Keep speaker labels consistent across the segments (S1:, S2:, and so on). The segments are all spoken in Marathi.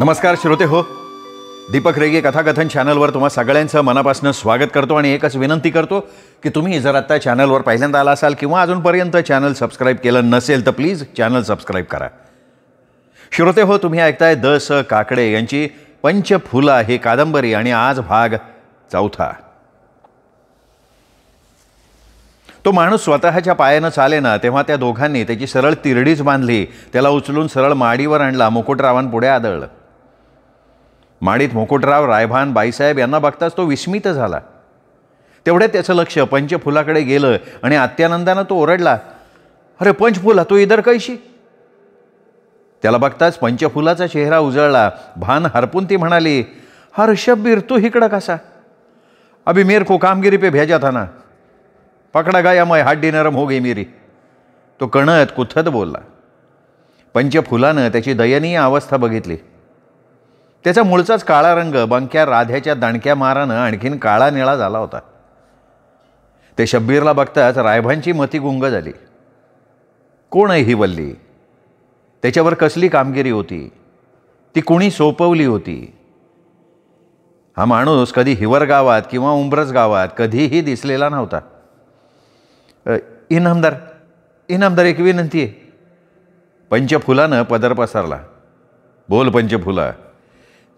S1: नमस्कार श्रोते हो, दीपक रेगे कथाकथन चॅनलवर तुम्हा सगळ्यांचं मनापासून स्वागत करतो आणि एकच विनंती करतो की तुम्ही जर आत्ता चॅनलवर पहिल्यांदा आला असाल किंवा अजूनपर्यंत चॅनल सबस्क्राईब केलं नसेल तर प्लीज चॅनल सबस्क्राईब करा. श्रोते हो, तुम्ही ऐकताय द स काकडे यांची पंचफुला ही कादंबरी आणि आज भाग 4. तो माणूस स्वतःच्या पायानं चालेना तेव्हा त्या दोघांनी त्याची सरळ तिरडीच बांधली. त्याला उचलून सरळ माडीवर आणला. मुकुटरावांपुढे आदळलं. माडीत मुकुटराव, रायभान, बाईसाहेब यांना बघताच तो विस्मित झाला. तेवढ्यात त्याचं लक्ष पंचफुलाकडे गेलं आणि अत्यानंदानं तो ओरडला, अरे पंचफुला, तू इधर कैशी? त्याला बघताच पंचफुलाचा चेहरा उजळला. भान हरपून ती म्हणाली, हर शब्बीर, तू इकडं कसा? अभी मेरे को कामगिरी पे भेजा था ना, पकडा गया मैं, हड्डी नरम हो गई मेरी. तो कणत कुथत बोलला. पंचफुलानं त्याची दयनीय अवस्था बघितली. त्याचा मूळचाच काळा रंग बंक्या राध्याच्या दणक्या मारानं आणखीन काळा निळा झाला होता. ते शब्बीरला बघताच रायभांची मती गुंग झाली. कोण आहे ही वल्ली? त्याच्यावर कसली कामगिरी होती? ती कुणी सोपवली होती? हा माणूस कधी हिवर गावात किंवा उंब्रज गावात कधीही दिसलेला नव्हता. इनामदार एक विनंती आहे. पंचफुलानं पदर पसरला. बोल पंचफुला,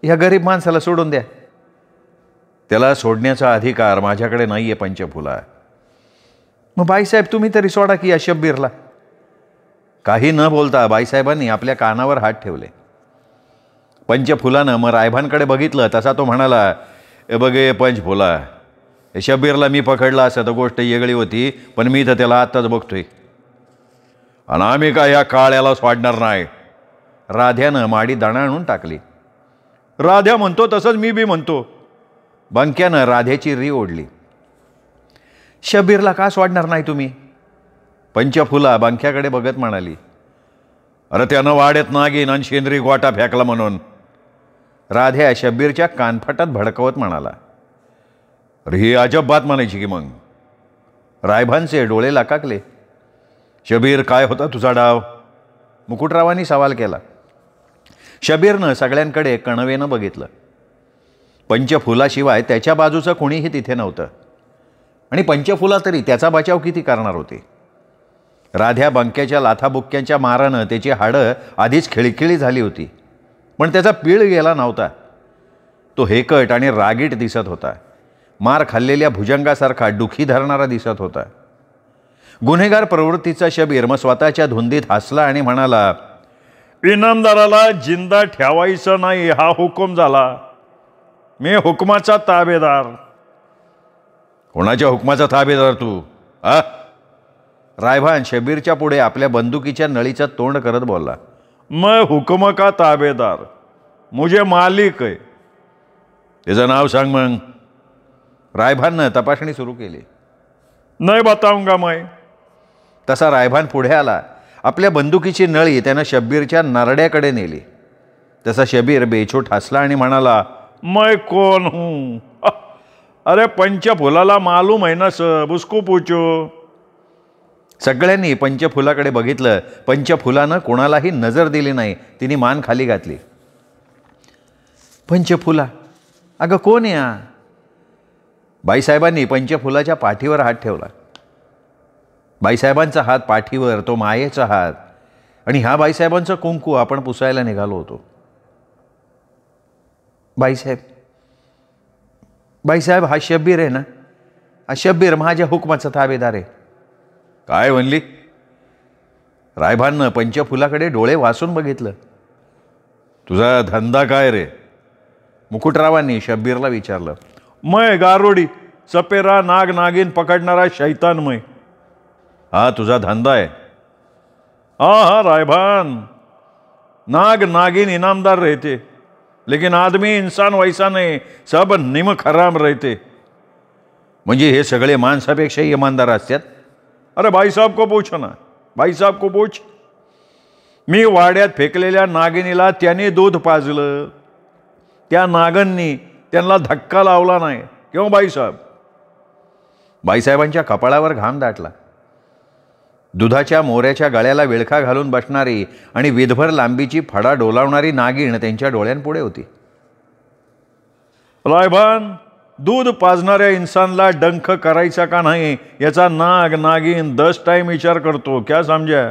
S1: ह्या गरीब माणसाला सोडून द्या. त्याला सोडण्याचा अधिकार माझ्याकडे नाही आहे पंचफुला. मग बाईसाहेब, तुम्ही तरी सोडा की या शब्बीरला. काही न बोलता बाईसाहेबांनी आपल्या कानावर हात ठेवले. पंचफुलानं मग रायभांकडे बघितलं. तसा तो म्हणाला, ए बघे पंचफुला, शब्बीरला मी पकडला असं तर गोष्ट वेगळी होती, पण मी तर त्याला आत्ताच बघतोय आणि आम्ही काय या काळ्याला सोडणार नाही. राध्यानं माडी दाणा आणून टाकली. राध्या म्हणतो तसंच मी बी म्हणतो. बंक्यानं राध्याची री ओढली. शब्बीरला का सोडणार नाही तुम्ही? पंचफुला बंक्याकडे बघत म्हणाली, अरे त्यानं वाड्यात नागीन आणि शेंद्री गोटा फेकला म्हणून. राध्या शब्बीरच्या कानफटात भडकवत म्हणाला, अरे ही अजब बात म्हणायची की मग. रायभानचे डोळे लाकाकले. शब्बीर, काय होता तुझा डाव? मुकुटरावांनी सवाल केला. शब्बीरनं सगळ्यांकडे कणवेनं बघितलं. पंचफुलाशिवाय त्याच्या बाजूचं कोणीही तिथे नव्हतं आणि पंचफुला तरी त्याचा बचाव किती करणार होते? राध्या बंक्याच्या लाथाबुक्क्यांच्या मारानं त्याची हाडं आधीच खिळखिळी झाली होती, पण त्याचा पीळ गेला नव्हता. तो हेकट आणि रागीट दिसत होता. मार खाल्लेल्या भुजंगासारखा डुखी धरणारा दिसत होता. गुन्हेगार प्रवृत्तीचा शब्बीर मग स्वतःच्या धुंदीत हसला आणि म्हणाला, इनामदाराला जिंदा ठेवायचं नाही हा हुकूम झाला. मी हुकमाचा ताबेदार. कोणाच्या हुकमाचा ताबेदार तू? रायभान शब्बीरच्या पुढे आपल्या बंदुकीच्या नळीचं तोंड करत बोलला, मैं हुकम का ताबेदार, मुझे मालिक आहे. त्याचं नाव सांग मग. रायभाननं तपासणी सुरू केली. नाही बताऊंगा मैं. तसा रायभान पुढे आला. आपल्या बंदुकीची नळी त्यानं शब्बीरच्या नरड्याकडे नेली. तसा शब्बीर बेछूट हसला आणि म्हणाला, मैं कौन हूं? अरे पंचफुलाला मालूम आहे ना सब, उसको पूछो. सगळ्यांनी पंचफुलाकडे बघितलं. पंचफुलानं कोणालाही नजर दिली नाही. तिने मान खाली घातली. पंचफुला, अगं कोण या? बाईसाहेबांनी पंचफुलाच्या पाठीवर हात ठेवला. बाईसाहेबांचा हात पाठीवर, तो मायेचा हात. आणि ह्या बाईसाहेबांचं कुंकू आपण पुसायला निघालो होतो. बाईसाहेब हा शब्बीर आहे ना? हा शब्बीर माझ्या हुकमाचा ताबेदार आहे. काय म्हणली? रायभाननं पंचफुलाकडे डोळे वासून बघितलं. तुझा धंदा काय रे? मुकुटरावांनी शब्बीरला विचारलं. मैं गारोडी, सपेरा, नाग नागिन पकडणारा शैतानमय. हा तुझा धंदा आहे? हाँ रायभान, नाग नागिन इनामदार रहते, लेकिन आदमी इंसान वैसा नहीं, सब निमक हराम रहते. म्हणजे हे सगळे माणसापेक्षाही इमानदार असतात? अरे भाई साहब को पूछो ना, भाई साहब को पूछ. मी वाड्यात फेकलेल्या नागिनीला त्याने दूध पाजलं. त्या नागांनी त्यांना धक्का लावला नाही. किंवा बाईसाहेब? बाईसाहेबांच्या कपाळावर घाम दाटला. दुधाच्या मोऱ्याच्या गळ्याला विळखा घालून बसणारी आणि विधभर लांबीची फडा डोलावणारी नागिण त्यांच्या डोळ्यांपुढे होती. रायबान, दूध पाजणाऱ्या इन्सानला डंख करायचा का नाही याचा नाग नागिन 10 टाइम विचार करतो, क्या समजा?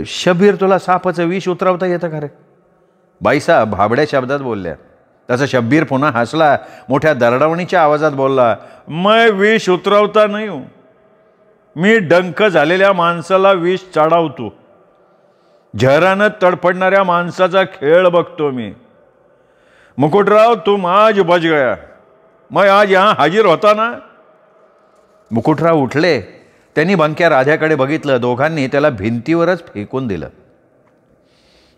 S1: शब्बीर, तुला सापाचं विष उतरवता येतं का रे? बाईसाहेब भाबड्या शब्दात बोलल्या. तसा शब्बीर पुन्हा हसला, मोठ्या दरडवणीच्या आवाजात बोलला, मैं विष उतरवता नाही हूं, मी डंख झालेल्या माणसाला विष चढावतो. जहरानं तडफडणाऱ्या माणसाचा खेळ बघतो मी. मुकुटराव, तुम आज बच गया, मैं आज यहाँ हाजीर होता ना. मुकुटराव उठले. त्यांनी बंक्या राध्याकडे बघितलं. दोघांनी त्याला भिंतीवरच फेकून दिलं.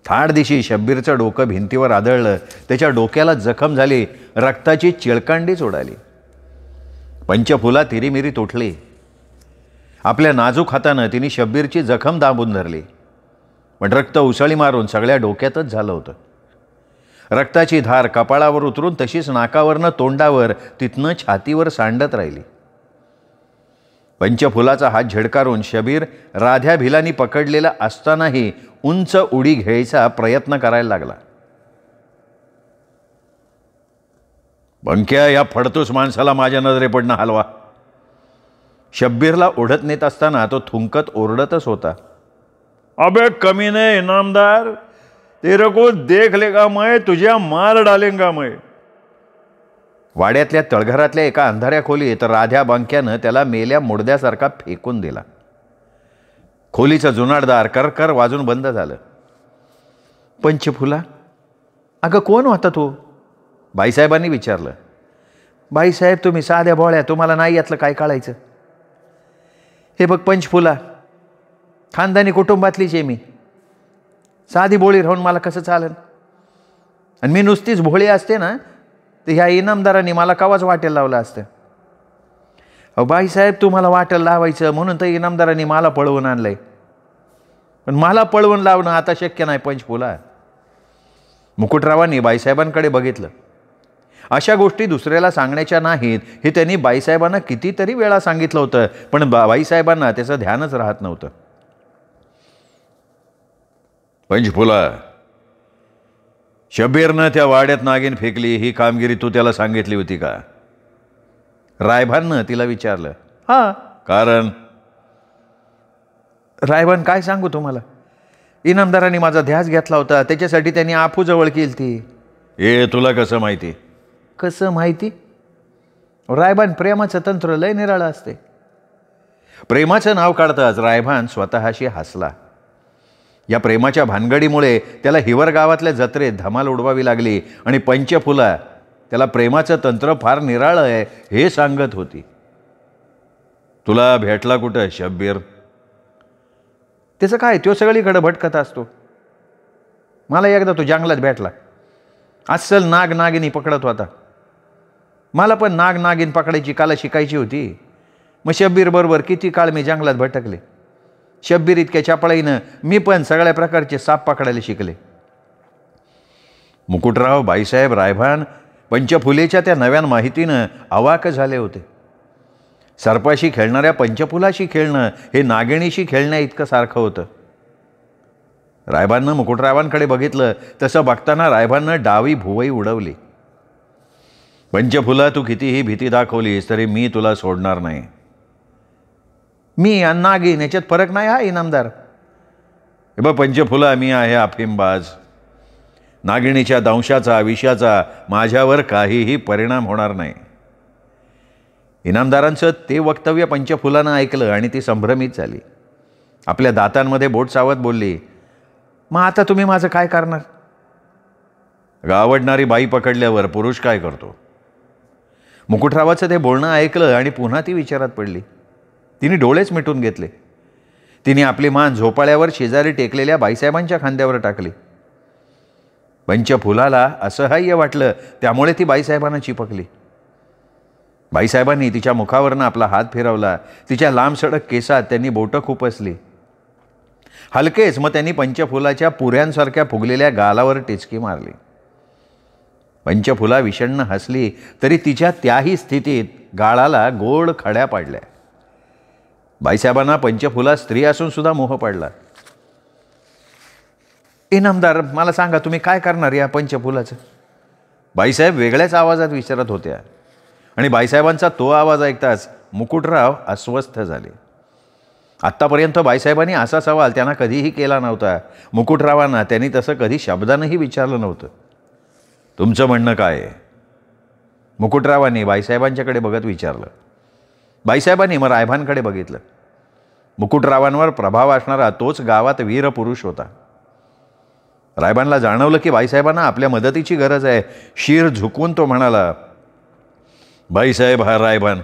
S1: थाडदिशी शब्बीरचं डोकं भिंतीवर आदळलं. त्याच्या डोक्याला जखम झाली. रक्ताची चिळकांडीच उडाली. पंचफुला तिरीमिरी तुटली. आपल्या नाजूक हातानं तिने शब्बीरची जखम दाबून धरली. पण रक्त उसळी मारून सगळ्या डोक्यातच झालं होतं. रक्ताची धार कपाळावर उतरून तशीच नाकावरनं तोंडावर, तिथनं छातीवर सांडत राहिली. पंचफुलाचा हात झिडकारून शब्बीर राध्या भिलानी पकडलेला असतानाही उंच उडी घ्यायचा प्रयत्न करायला लागला. बंक्या, या फडतूस माणसाला माझ्या नजरेपडणं हलवा. शब्बीरला ओढत नेत असताना तो थुंकत ओरडतच होता, अबे कमीने इनामदार, तेरे को देख लेगा मैं, तुझ्या मार डालेंगा मैं. वाड्यातल्या तळघरातल्या एका अंधाऱ्या खोलीत राध्या बंक्यानं त्याला मेल्या मुडद्यासारखा फेकून दिला. खोलीचं जुनाटदार करकर वाजून बंद झालं. पंचफुला, अगं कोण होता तू? बाईसाहेबांनी विचारलं. बाईसाहेब, तुम्ही साध्या भोळ्या, तुम्हाला नाही यातलं काय कळायचं. हे बघ पंचफुला, खानदानी कुटुंबातलीच आहे मी. साधी भोळी राहून मला कसं चालेल? आणि मी नुसतीच भोळी असते ना, तर ह्या इनामदारांनी मला कवाच वाटेल लावलं असतं. अहो बाईसाहेब, तुम्हाला वाटेल लावायचं म्हणून तर इनामदारांनी मला पळवून आणलंय. पण मला पळवून लावणं आता शक्य नाही पंचफुला. मुकुटरावांनी बाईसाहेबांकडे बघितलं. अशा गोष्टी दुसऱ्याला सांगण्याच्या नाहीत हे त्यांनी बाईसाहेबांना कितीतरी वेळा सांगितलं होतं, पण बाईसाहेबांना त्याचं ध्यानच राहत नव्हतं. पंचफुला, शब्बीरनं त्या वाड्यात नागिन फेकली ही कामगिरी तू त्याला सांगितली होती का? रायभाननं तिला विचारलं. हां. कारण? रायभान, काय सांगू तुम्हाला, इनामदारांनी माझा ध्यास घेतला होता, त्याच्यासाठी त्यांनी आफू जवळ केली ती. हे तुला कसं माहिती? कसं माहिती? रायभान, प्रेमाचं तंत्र लय निराळं असते. प्रेमाचं नाव काढताच रायभान स्वतःशी हसला. या प्रेमाच्या भानगडीमुळे त्याला हिवर गावातल्या जत्रेत धमाल उडवावी लागली आणि पंचफुला त्याला प्रेमाचं तंत्र फार निराळं आहे हे सांगत होती. तुला भेटला कुठं शब्बीर? त्याचं काय, तो सगळीकडे भटकत असतो. मला एकदा तो जंगलात भेटला. अस्सल नाग नागिनी पकडत होता. मला पण नाग नागिन पकडायची कला शिकायची होती. मग शब्बीर बरोबर किती काळ मी जंगलात भटकले. शब्बीर इतक्या चपळाईनं मी पण सगळ्या प्रकारचे साप पकडायला शिकले. मुकुटराव, बाईसाहेब, रायभान पंचफुलेच्या त्या नव्या माहितीनं अवाक झाले होते. सर्पाशी खेळणाऱ्या पंचफुलाशी खेळणं हे नागिणीशी खेळण्या इतकं सारखं होतं. रायभाननं मुकुटरावांकडे बघितलं. तसं बघताना रायभाननं डावी भुवई उडवली. पंचफुला, तू कितीही भीती दाखवलीस तरी मी तुला सोडणार नाही. मी आणि नागिन याच्यात फरक नाही हा इनामदार. हे बघ पंचफुला, मी आहे अफिमबाज. नागिणीच्या दंशाचा विषाचा माझ्यावर काहीही परिणाम होणार नाही. इनामदारांचं ते वक्तव्य पंचफुलानं ऐकलं आणि ती संभ्रमित झाली. आपल्या दातांमध्ये बोट चावत बोलली, मग आता तुम्ही माझं काय करणार? आवडणारी बाई पकडल्यावर पुरुष काय करतो? मुकुटरावाचं ते बोलणं ऐकलं आणि पुन्हा ती विचारात पडली. तिने डोळेच मिटून घेतले. तिने आपली मान झोपाळ्यावर शेजारी टेकलेल्या बाईसाहेबांच्या खांद्यावर टाकली. पंचफुलाला असहाय्य वाटलं, त्यामुळे ती बाईसाहेबांना चिपकली. बाईसाहेबांनी तिच्या मुखावरनं आपला हात फिरवला. तिच्या लांब सडक केसात त्यांनी बोटं खुपसली. हलकेच मग त्यांनी पंचफुलाच्या पुऱ्यांसारख्या फुगलेल्या गालावर टिचकी मारली. पंचफुला विषण्ण हसली तरी तिच्या त्याही स्थितीत गाळाला गोड खड्या पाडल्या. बाईसाहेबांना पंचफुला स्त्री असून सुद्धा मोह पडला. इनामदार, मला सांगा तुम्ही काय करणार या पंचफुलाचं? बाईसाहेब वेगळ्याच आवाजात विचारत होत्या आणि बाईसाहेबांचा तो आवाज ऐकताच मुकुटराव अस्वस्थ झाले. आत्तापर्यंत बाईसाहेबांनी असा सवाल त्यांना कधीही केला नव्हता. मुकुटरावांना त्यांनी तसं कधी शब्दानंही विचारलं नव्हतं. तुमचं म्हणणं काय आहे? मुकुटरावांनी बाईसाहेबांच्याकडे बघत विचारलं. बाईसाहेबांनी मग रायभांकडे बघितलं. मुकुटरावांवर प्रभाव असणारा तोच गावात वीर पुरुष होता. रायबांना जाणवलं की बाईसाहेबांना आपल्या मदतीची गरज आहे. शिर झुकवून तो म्हणाला, बाईसाहेब हा रायबान,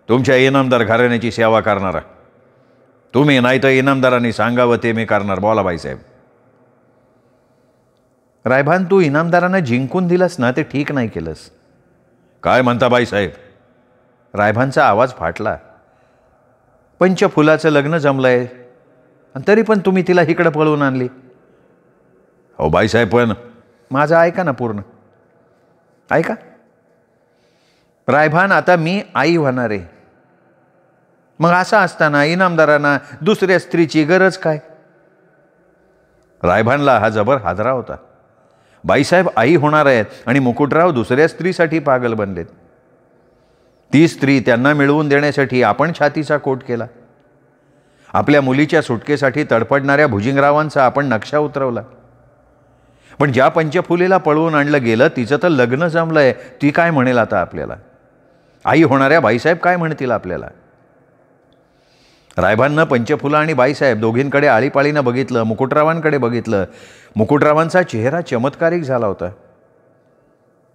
S1: तुमच्या इनामदार घराण्याची सेवा करणारा. तुम्ही नाही तर इनामदारांनी सांगावं ते मी करणार. बोला बाईसाहेब. रायबान, तू इनामदारांना जिंकून दिलंस ना, ते ठीक नाही केलंस. काय म्हणता बाईसाहेब? रायबांचा आवाज फाटला. पंचफुलाचं लग्न जमलंय आणि तरी पण तुम्ही तिला इकडं पळवून आणली. हो बाईसाहेब, पण माझं ऐका ना पूर्ण. ऐका. रायभान, आता मी आई होणार आहे. मग असं असताना इनामदारांना दुसऱ्या स्त्रीची गरज काय? रायभानला हा जबर हादरा होता. बाईसाहेब आई होणार आहेत आणि मुकुटराव दुसऱ्या स्त्रीसाठी पागल बनलेत. ती स्त्री त्यांना मिळवून देण्यासाठी आपण छातीचा कोट केला. आपल्या मुलीच्या सुटकेसाठी तडफडणाऱ्या भुजिंगरावांचा आपण नक्षा उतरवला. पण ज्या पंचफुलीला पळवून आणलं गेलं तिचं तर लग्न जमलंय. ती काय म्हणेल आता आपल्याला? आई होणाऱ्या बाईसाहेब काय म्हणतील आपल्याला? रायभांना पंचफुला आणि बाईसाहेब दोघींकडे आळीपाळीनं बघितलं. मुकुटरावांकडे बघितलं. मुकुटरावांचा चेहरा चमत्कारिक झाला होता.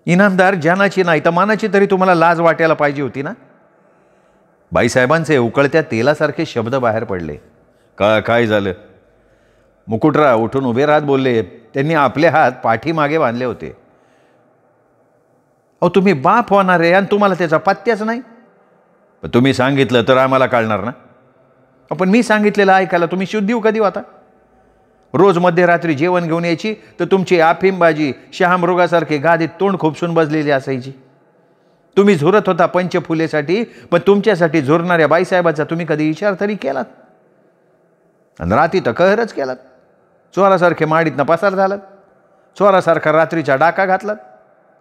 S1: इनामदार, जानाची नाही तर मानाची तरी तुम्हाला लाज वाटायला पाहिजे होती ना? बाईसाहेबांचे उकळत्या तेलासारखे शब्द बाहेर पडले. काय झालं? मुकुटराव उठून उभे राहत बोलले. त्यांनी आपले हात पाठीमागे बांधले होते. अहो, तुम्ही बाप होणार आहे आणि तुम्हाला त्याचा पत्त्याच नाही. पण तुम्ही सांगितलं तर आम्हाला कळणार ना. पण मी सांगितलेलं ऐकायला तुम्ही शुद्धीव कधी होता? रोज मध्यरात्री जेवण घेऊन यायची तर तुमची अफीमबाजी शहामृगासारखी गादीत तोंड खुपसून बसलेली असायची. तुम्ही झुरत होता पंचफुलेसाठी, पण तुमच्यासाठी झुरणाऱ्या बाईसाहेबाचा तुम्ही कधी विचार तरी केलात? आणि रात्री तर कहरच केलात. चोरासारखे माडीतनं पसार झालात. चोरासारखा रात्रीचा डाका घातलात.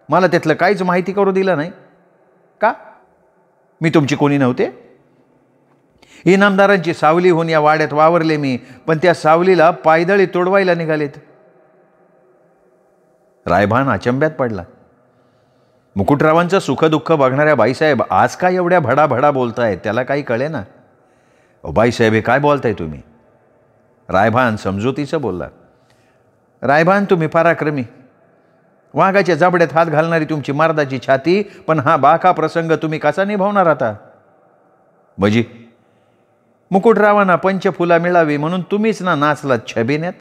S1: मला त्यातलं काहीच माहिती करू दिलं नाही का? मी तुमची कोणी नव्हते? इनामदारांची सावली होऊन या वाड्यात वावरले मी, पण त्या सावलीला पायदळी तोडवायला निघालेत. रायभान अचंब्यात पडला. मुकुटरावांचं सुखदुःख बघणाऱ्या बाईसाहेब आज काय एवढ्या भडाभडा बोलतायत त्याला काही कळे ना. बाईसाहेब, हे काय बोलताय तुम्ही? रायभान समजुतीचं बोलला. रायभान, तुम्ही पराक्रमी, वाघाच्या जबड्यात हात घालणारी तुमची मर्दाची छाती, पण हा बाका प्रसंग तुम्ही कसा निभावणार आता? बजी, मुकुटरावांना पंचफुला मिळावी म्हणून तुम्हीच ना नाचलात छबिन्यात.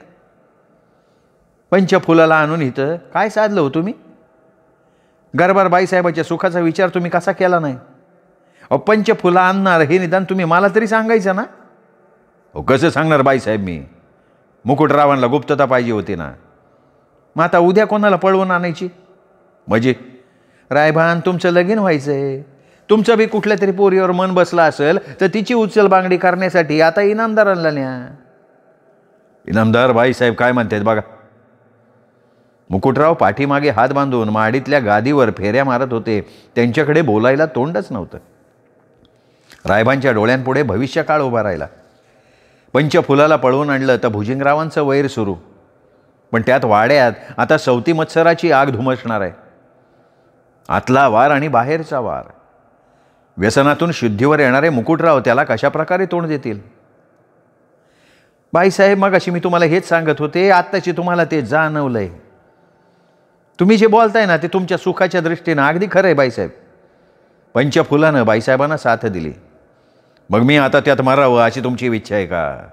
S1: पंचफुलाला आणून इथं काय साधलं हो तुम्ही? गरबार बाईसाहेबाच्या सुखाचा विचार तुम्ही कसा केला नाही? अहो, पंचफुला आणणार हे निदान तुम्ही मला तरी सांगायचं ना. हो, कसं सांगणार बाईसाहेब मी? मुकुटरावांना गुप्तता पाहिजे होती ना. मग आता उद्या कोणाला पळवून आणायची? म्हणजे रायभान, तुमचं लगीन व्हायचंय. तुमचं बी कुठल्या तरी पोरीवर मन बसलं असेल तर तिची उचल बांगडी करण्यासाठी आता इनामदारांना न्या. इनामदार, बाईसाहेब काय म्हणतात बघा. मुकुटराव पाठीमागे हात बांधून माडीतल्या गादीवर फेऱ्या मारत होते. त्यांच्याकडे बोलायला तोंडच नव्हतं. रायबांच्या डोळ्यांपुढे भविष्यकाळ उभा राहिला. पंचफुलाला पळवून आणलं तर भुजिंगरावांचं वैर सुरू. पण त्यात वाड्यात आता सवती मत्सराची आग धुमसणार आहे. आतला वार आणि बाहेरचा वार. व्यसनातून शुद्धीवर येणारे मुकुटराव त्याला कशा प्रकारे तोंड देतील? बाईसाहेब, मग अशी मी तुम्हाला हेच सांगत होते. आत्ताची तुम्हाला ते जाणवलंय. तुम्ही जे बोलताय ना ते तुमच्या सुखाच्या दृष्टीनं अगदी खरं आहे बाईसाहेब. पंचफुलानं बाईसाहेबांना साथ दिली. मग मी आता त्यात मरावं अशी तुमची इच्छा आहे का?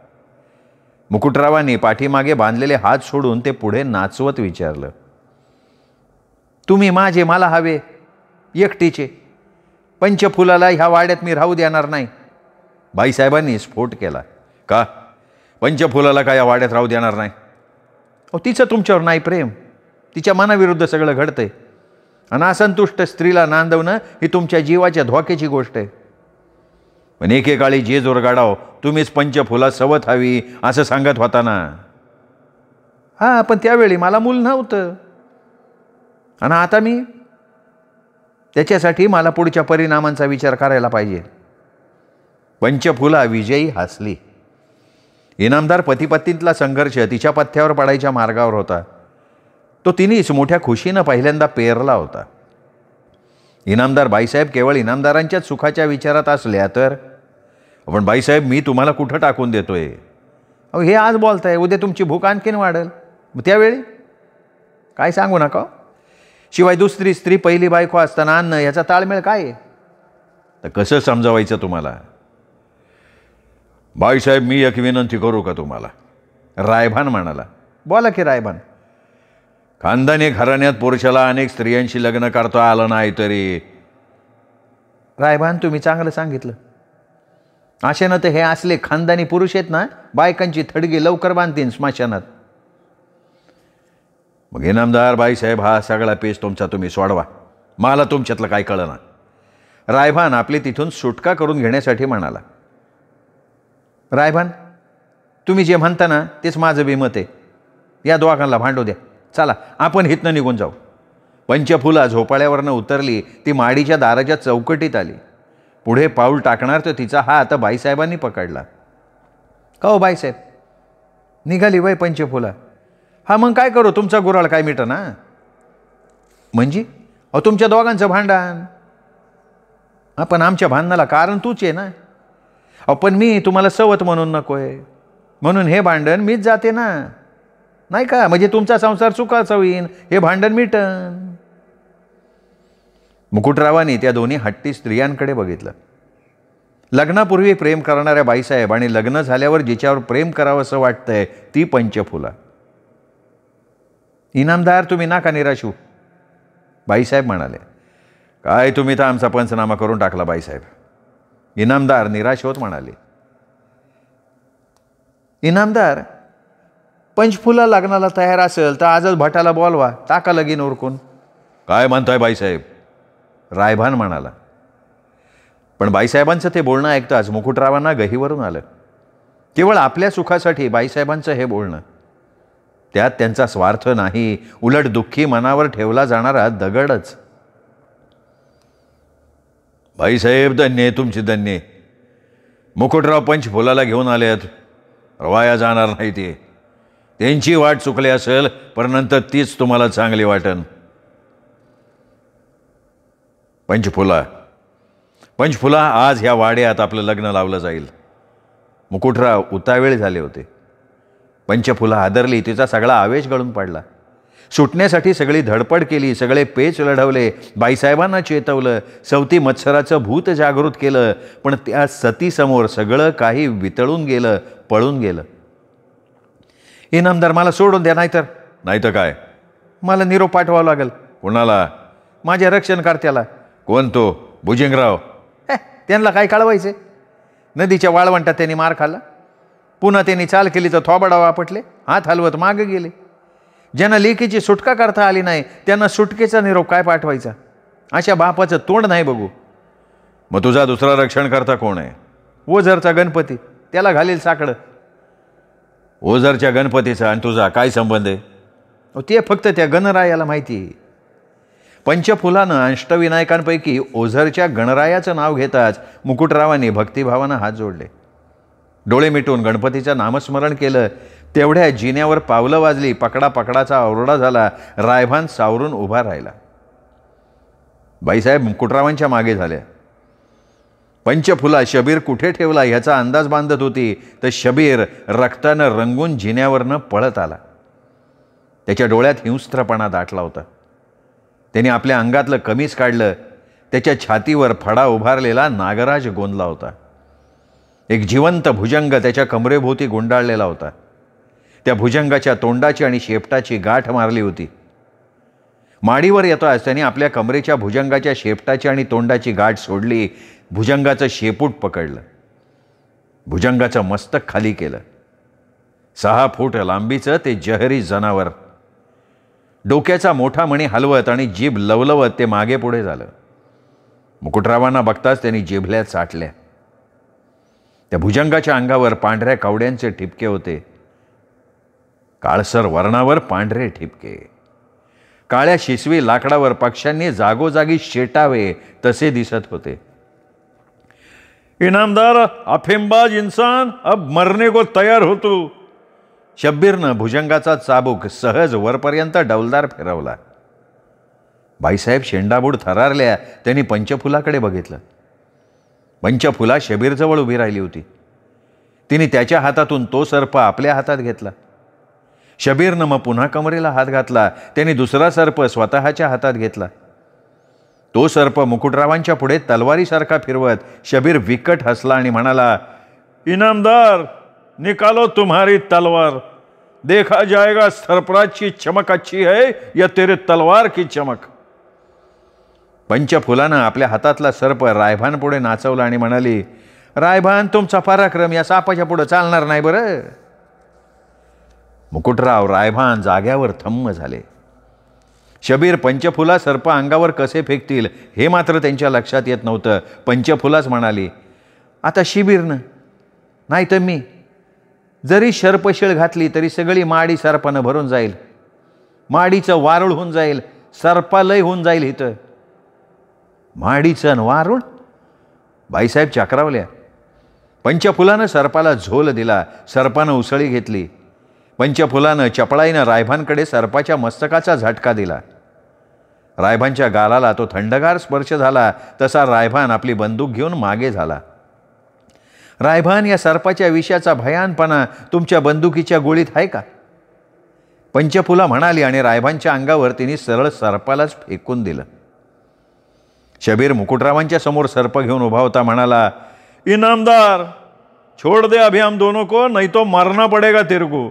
S1: मुकुटरावांनी पाठीमागे बांधलेले हात सोडून ते पुढे नाचवत विचारलं. तुम्ही माझे मला हवे एकटीचे. पंचफुलाला ह्या वाड्यात मी राहू देणार नाही. बाईसाहेबांनी स्फोट केला. का? पंचफुलाला काय या वाड्यात राहू देणार नाही? अहो, तिचं तुमच्यावर नाही प्रेम. तिच्या मनाविरुद्ध सगळं घडतंय. आणि असंतुष्ट स्त्रीला नांदवणं ही तुमच्या जीवाच्या धोक्याची गोष्ट आहे. पण एकेकाळी जे जोरगाडाव तुम्हीच पंचफुला सवत हवी असं सांगत होता ना. हां, पण त्यावेळी मला मूल नव्हतं आणि आता मी त्याच्यासाठी मला पुढच्या परिणामांचा विचार करायला पाहिजे. पंचफुला विजयी हसली. इनामदार पतीपत्नीतला संघर्ष तिच्या पथ्यावर पडायच्या मार्गावर होता. तो तिनेच मोठ्या खुशीनं पहिल्यांदा पेरला होता. इनामदार बाईसाहेब केवळ इनामदारांच्याच सुखाच्या विचारात असल्या तर, पण बाईसाहेब मी तुम्हाला कुठं टाकून देतोय? अहो हे आज बोलताय, उद्या तुमची भूक आणखीन वाढेल. मग त्यावेळी काय सांगू नका. शिवाय दुसरी स्त्री पहिली बायको असताना अन्न याचा ताळमेळ काय आहे? तर कसं समजावायचं तुम्हाला? बाईसाहेब मी एक विनंती करू का तुम्हाला? रायभान म्हणाला. बोला की रायभान. खानदानी घराण्यात पुरुषाला अनेक स्त्रियांशी लग्न करता आलं नाही तरी. रायभान तुम्ही चांगलं सांगितलं. अशानं तर हे असले खानदानी पुरुष आहेत ना, बायकांची थडगी लवकर बांधतील स्मशानात. मग इनामदार बाईसाहेब हा सगळा पेच तुमचा तुम्ही सोडवा, मला तुमच्यातलं काय कळना. रायभान आपली तिथून सुटका करून घेण्यासाठी म्हणाला. रायभान तुम्ही जे म्हणता ना तेच माझं बी मत आहे. या दोघांना भांडू द्या. चला आपण हितनं निघून जाऊ. पंचफुला झोपाळ्यावरनं उतरली. ती माडीच्या दाराच्या चौकटीत आली. पुढे पाऊल टाकणार तर तिचा हात बाईसाहेबांनी पकडला. का हो बाईसाहेब? निघाली वय पंचफुला. हा मग काय करू, तुमचा गुराळ काय मिटं ना. म्हणजे अहो तुमच्या दोघांचं भांडण. पण आमच्या भांडणाला कारण तूच आहे ना. अहो पण मी तुम्हाला सवत म्हणून नकोय म्हणून हे भांडण मीच जाते ना, नाही का? म्हणजे तुमचा संसार सुखाचा होईन, हे भांडण मिटन. मुकुटरावांनी त्या दोन्ही हट्टी स्त्रियांकडे बघितलं. लग्नापूर्वी प्रेम करणाऱ्या बाईसाहेब आणि लग्न झाल्यावर जिच्यावर प्रेम करावं असं वाटतंय ती पंचफुला. इनामदार तुम्ही नाका निराश होऊ, बाईसाहेब म्हणाले. काय तुम्ही तर आमचा पंचनामा करून टाकला बाईसाहेब. इनामदार निराश होत म्हणाले. इनामदार पंचफुला लग्नाला तयार असेल तर आजच भटाला बोलवा, टाका लगीन उरकून. काय म्हणताय बाईसाहेब? रायभान म्हणाला. पण बाईसाहेबांचं ते बोलणं ऐकताच मुकुटरावांना गहीवरून आलं. केवळ आपल्या सुखासाठी बाईसाहेबांचं हे बोलणं. त्यात त्यांचा स्वार्थ नाही, उलट दुःखी मनावर ठेवला जाणारा दगडच. बाईसाहेब धन्य तुमची धन्य. मुकुटराव पंचफुलाला घेऊन आलेत, वाया जाणार नाही ते. त्यांची वाट चुकली असेल पण नंतर तीच तुम्हाला चांगली वाटन. पंचफुला आज ह्या वाड्यात आपलं लग्न लावलं जाईल. मुकुटराव उतावेळ झाले होते. पंचफुला हादरली. तिचा सगळा आवेश गळून पडला. सुटण्यासाठी सगळी धडपड केली, सगळे पेच लढवले, बाईसाहेबांना चेतवलं, सवती मत्सराचं भूत जागृत केलं. पण त्या सतीसमोर सगळं काही वितळून गेलं, पळून गेलं. इनामदार मला सोडून द्या, नाहीतर काय? मला निरोप पाठवावा लागेल. कोणाला? माझ्या रक्षणकर्त्याला. कोण तो? भुजंगराव. त्यांना काय कळवायचे? नदीच्या वाळवंटात त्यांनी मार खाल्ला. पुन्हा त्यांनी चाल केली तर थोबाडावा आपटले, हात हलवत मागे गेले. ज्यांना लेकीची सुटका करता आली नाही त्यांना सुटकेचा निरोप काय पाठवायचा? अशा बापाचं तोंड नाही बघू. मग तुझा दुसरा रक्षणकर्ता कोण आहे? ओझरचा गणपती. त्याला घालील साकडं. ओझरच्या गणपतीचा आणि तुझा काय संबंध आहे? ते फक्त त्या गणरायाला माहिती. पंचफुलानं अष्टविनायकांपैकी ओझरच्या गणरायाचं नाव घेताच मुकुटरावांनी भक्तिभावानं हात जोडले. डोळे मिटून गणपतीचं नामस्मरण केलं. तेवढ्या जिन्यावर पावलं वाजली. पकडा पकडाचा ओरडा झाला. रायभान सावरून उभा राहिला. बाईसाहेब मुकुटरावांच्या मागे झाल्या. पंचफुला शबीर कुठे ठेवला ह्याचा अंदाज बांधत होती तर शबीर रक्तानं रंगून जिन्यावरनं पळत आला. त्याच्या डोळ्यात हिंस्त्रपणा दाटला होता. त्याने आपल्या अंगातलं कमीज काढलं. त्याच्या छातीवर फडा उभारलेला नागराज गोंदला होता. एक जिवंत भुजंग त्याच्या कमरेभोवती गुंडाळलेला होता. त्या भुजंगाच्या तोंडाची आणि शेपटाची गाठ मारली होती. माडीवर येताच त्याने आपल्या कमरेच्या भुजंगाच्या शेपटाची आणि तोंडाची गाठ सोडली. भुजंगाचं शेपूट पकडलं. भुजंगाचं मस्तक खाली केलं. 6 फूट लांबीचं ते जहरी जनावर. डोक्याचा मोठा मणी हलवत आणि जीभ लवलवत ते मागे पुढे झालं. मुकुटरावांना बघताच त्यांनी जिभल्या चाटल्या. त्या भुजंगाच्या अंगावर पांढऱ्या कवड्यांचे ठिपके होते, काळसर वर्णावर पांढरे ठिपके. काळ्या शिसवी लाकडावर पक्ष्यांनी जागोजागी शेटावे तसे दिसत होते.
S2: इनामदार, अफिमबाज इंसान अब मरने को तयार हो तू.
S1: शब्बीरनं भुजंगाचा चाबूक सहज वरपर्यंत डौलदार फिरवला. बाईसाहेब शेंडाबूड थरारल्या. त्यांनी पंचफुलाकडे बघितलं. पंचफुला शबीरजवळ उभी राहिली होती. तिने त्याच्या हातातून तो सर्प आपल्या हातात घेतला. शबीरनं मग पुन्हा कमरेला हात घातला. त्यांनी दुसरा सर्प स्वतःच्या हातात घेतला. तो सर्प मुकुटरावांच्या पुढे तलवारीसारखा फिरवत शबीर विकट हसला आणि म्हणाला,
S2: इनामदार, निकालो तुम्हारी तलवार, देखा जाएगा सरफराज की चमक अच्छी है या तेरे तलवार की चमक.
S1: पंचफुलानं आपल्या हातातला सर्प रायभान पुढे नाचवला आणि म्हणाली, रायभान, तुमचा पराक्रम या सापाच्या पुढे चालणार नाही बरं. मुकुटराव, रायभान जाग्यावर थम्म झाले. शबीर पंचफुला सर्प अंगावर कसे फेकतील हे मात्र त्यांच्या लक्षात येत नव्हतं. पंचफुलाच म्हणाली, आता शिबीरनं नाही तर मी जरी सर्पशीळ घातली तरी सगळी माडी सर्पानं भरून जाईल. माडीचं वारुळ होऊन जाईल, सर्पालय होऊन जाईल इथं. माडीचं वारुळ? बाईसाहेब चक्रावल्या. पंचफुलानं सर्पाला झोल दिला. सर्पानं उसळी घेतली. पंचफुलानं चपळाईनं रायभानकडे सर्पाच्या मस्तकाचा झटका दिला. रायभानच्या गालाला तो थंडगार स्पर्श झाला तसा रायभान आपली बंदूक घेऊन मागे झाला. रायभान, या सर्पाच्या विषाचा भयानपणा तुमच्या बंदुकीच्या गोळीत आहे का? पंचफुला म्हणाली आणि रायभानच्या अंगावर तिने सरळ सर्पालाच फेकून दिलं. शबीर मुकुटरावांच्या समोर सर्प घेऊन उभा होता. म्हणाला,
S2: इनामदार, छोड़ दे अभी हम दोनों को, नहीं तो मरना पड़ेगा तेरे को.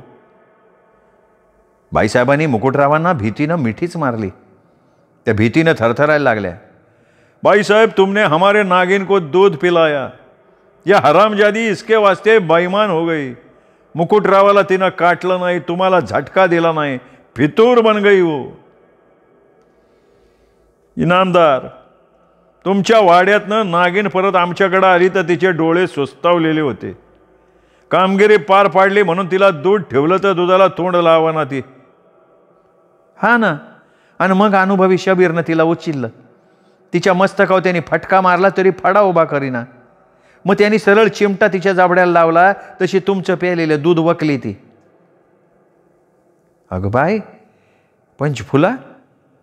S1: बाईसाहेबांनी मुकुटरावांना भीतीनं मिठीच मारली. त्या भीतीनं थरथरायला लागल्या.
S2: भाई साहब, तुमने हमारे नागिन को दूध पिलाया, यह हरामजादी इसके वास्ते बेईमान हो गई. मुकुटरावाला तिनं काटलं नाही, तुम्हाला झटका दिला नाही, फितूर बन गई वो. इनामदार, तुमच्या वाड्यातनं नागिन परत आमच्याकडे आली तर तिचे डोळे सुस्तावलेले होते. कामगिरी पार पाडली म्हणून तिला दूध ठेवलं तर दुधाला तोंड लावाना ती.
S1: हा ना. आणि मग अनुभवी शबीरनं तिला उचललं. तिच्या मस्तकावर त्यांनी फटका मारला तरी फडा उभा करीना. मग त्यांनी सरळ चिमटा तिच्या जाबड्याला लावला, तशी तुमचं प्यायलेलं दूध वकली ती. अगं बाई, पंचफुला,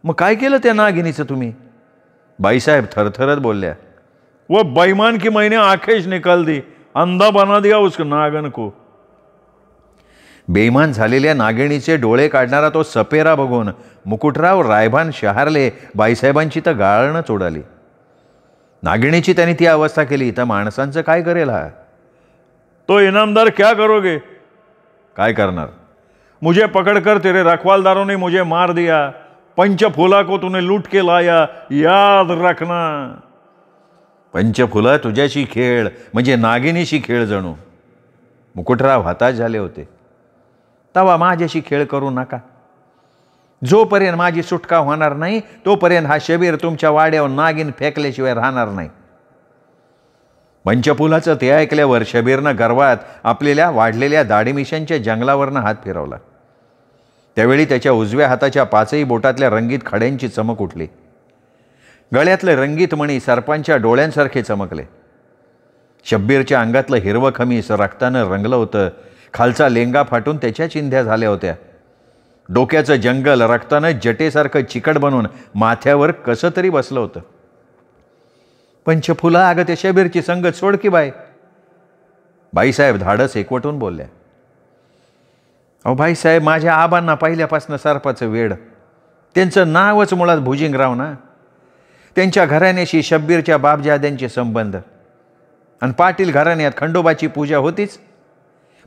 S1: मग काय केलं त्या नागिनीचं तुम्ही? बाईसाहेब थरथरत बोलल्या,
S2: वो बेईमान की मैंने आंखें निकाल दी, अंधा बना दिया उस नागन को.
S1: बेईमान झालेल्या नागिणीचे डोळे काढणारा तो सपेरा बघून मुकुटराव, रायभान शहारले. बाईसाहेबांची तर गाळणच उडाली. नागिणीची त्यांनी ती अवस्था केली तर माणसांचं काय करेल हा?
S2: तो इनामदार क्या करोगे?
S1: काय करणार?
S2: मुझे पकड़कर तेरे रखवालदारों ने मुझे मार दिया, पंचफुला को तूने लूट के लाया, याद रखना.
S1: पंचफुला तुझ्याशी खेळ म्हणजे नागिनीशी खेळ जणू. मुकुटराव हताश झाले होते. तवा माझ्याशी खेळ करू नका. जोपर्यंत माझी सुटका होणार नाही तोपर्यंत हा शबीर तुमच्या वाड्यावर नागिन फेकल्याशिवाय राहणार नाही. पंचफुलाचं ते ऐकल्यावर शबीरनं गर्वात आपलेल्या वाढलेल्या दाढीमिशांच्या जंगलावरनं हात फिरवला. त्यावेळी त्याच्या उजव्या हाताच्या पाचही बोटातल्या रंगीत खड्यांची चमक उठली. गळ्यातले रंगीत मणी सर्पांच्या डोळ्यांसारखे चमकले. शब्बीरच्या अंगातलं हिरवं खमीस रक्तानं रंगलं होतं. खालचा लेंगा फाटून त्याच्या चिंध्या झाल्या होत्या. डोक्याचं जंगल रक्तानं जटेसारखं चिकट बनून माथ्यावर कसं तरी बसलं होतं. पंचफुला, अगं त्या शबीरची संगत सोड की बाय. बाईसाहेब धाडस एकवटून बोलल्या. अहो बाईसाहेब, माझ्या आबांना पहिल्यापासून सर्पाचं वेड. त्यांचं नावच मुळात भुजिंगराव ना. त्यांच्या घराण्याशी शब्बीरच्या बापजाद्यांचे संबंध. आणि पाटील घराण्यात खंडोबाची पूजा होतीच,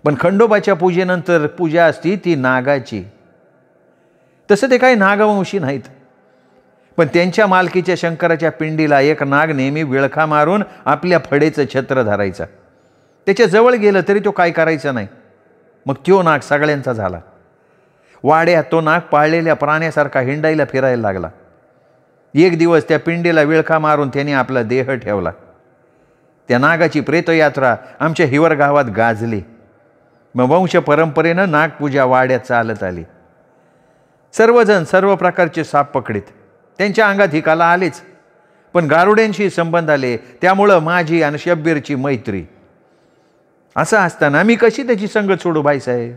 S1: पण खंडोबाच्या पूजेनंतर पूजा असती ती नागाची. तसं ते काही नागवंशी नाहीत, पण त्यांच्या मालकीच्या शंकराच्या पिंडीला एक नाग नेहमी विळखा मारून आपल्या फडेचं छत्र धरायचा. त्याच्या जवळ गेलं तरी तो काय करायचा नाही. मग तो नाग सगळ्यांचा झाला. वाड्यात तो नाग पाळलेल्या प्राण्यासारखा हिंडायला फिरायला लागला. एक दिवस त्या पिंडीला विळखा मारून त्याने आपला देह ठेवला. त्या नागाची प्रेतयात्रा आमच्या हिवर गावात गाजली. मग वंश परंपरेनं नागपूजा वाड्यात चालत आली. सर्वजण सर्व प्रकारचे साप पकडीत. त्यांच्या अंगात ही कला आलीच, पण गारुड्यांशी संबंध आले, त्यामुळं माझी आणि शब्बीरची मैत्री. असं असताना मी कशी त्याची संगत सोडू बाईसाहेब?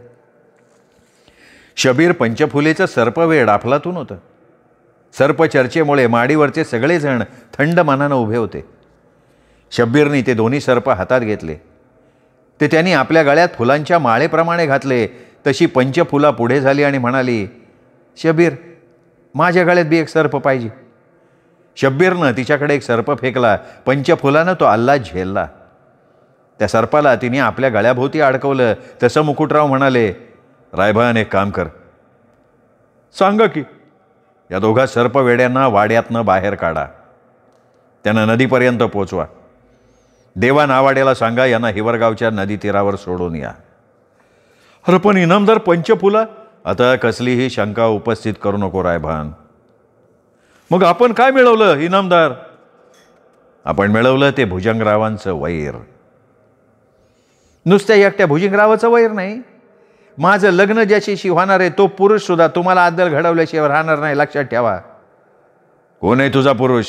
S1: शबीर पंचफुलेचं सर्पवेड अफलातून होतं. सर्पचर्चेमुळे माडीवरचे सगळेजण थंड मनानं उभे होते. शब्बीरनी ते दोन्ही सर्प हातात घेतले. ते त्यांनी आपल्या गळ्यात फुलांच्या माळेप्रमाणे घातले. तशी पंचफुला पुढे झाली आणि म्हणाली, शबीर, माझ्या गळ्यात बी एक सर्प पाहिजे. शब्बीरनं तिच्याकडे एक सर्प फेकला. पंचफुलानं तो अल्ला झेलला. त्या सर्पाला तिने आपल्या गळ्याभोवती अडकवलं. तसं मुकुटराव म्हणाले, रायभान एक काम कर.
S2: सांगा की.
S1: या दोघा सर्पवेड्यांना वाड्यातनं बाहेर काढा. त्यांना नदीपर्यंत पोचवा. देवा नावाड्याला सांगा यांना हिवरगावच्या नदी तीरावर सोडून या.
S2: अरे पण इनामदार पंचफुला?
S1: आता कसलीही शंका उपस्थित करू नको रायभान.
S2: मग आपण काय मिळवलं इनामदार?
S1: आपण मिळवलं ते भुजंगरावांचं वैर. नुसत्या एकट्या भुजंगरावाचं वैर नाही, माझं लग्न ज्याच्याशी होणार आहे तो पुरुष सुद्धा तुम्हाला अद्दल घडवल्याशिवाय राहणार नाही, लक्षात ठेवा. कोण आहे तुझा पुरुष?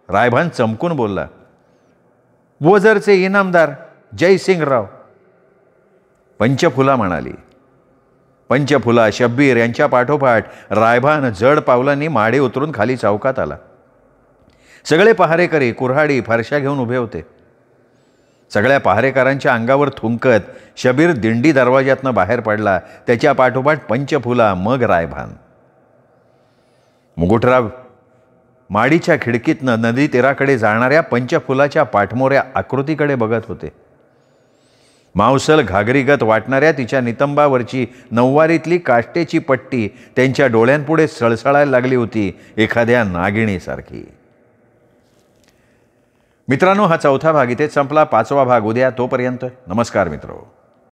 S1: रायभान चमकून बोलला. वोझरचे इनामदार जयसिंगराव. पंचफुला म्हणाली. पंचफुला, शब्बीर यांच्या पाठोपाठ रायभान जड पावलांनी माडे उतरून खाली चौकात आला. सगळे पहारेकरी कुऱ्हाडी फारशा घेऊन उभे होते. सगळ्या पहारेकरांच्या अंगावर थुंकत शबीर दिंडी दरवाज्यातनं बाहेर पडला. त्याच्या पाठोपाठ पंचफुला, मग रायभान. मुकुटराव माडीच्या खिडकीतनं नदी तीराकडे जाणाऱ्या पंचफुलाच्या पाठमोऱ्या आकृतीकडे बघत होते. मावसल घागरीगत वाटणाऱ्या तिच्या नितंबावरची नऊवारीतली काष्टेची पट्टी त्यांच्या डोळ्यांपुढे सळसळायला लागली होती, एखाद्या नागिणीसारखी. मित्रांनो, हा चौथा भाग इथेच संपला. 5वा भाग उद्या. तोपर्यंत नमस्कार मित्रो.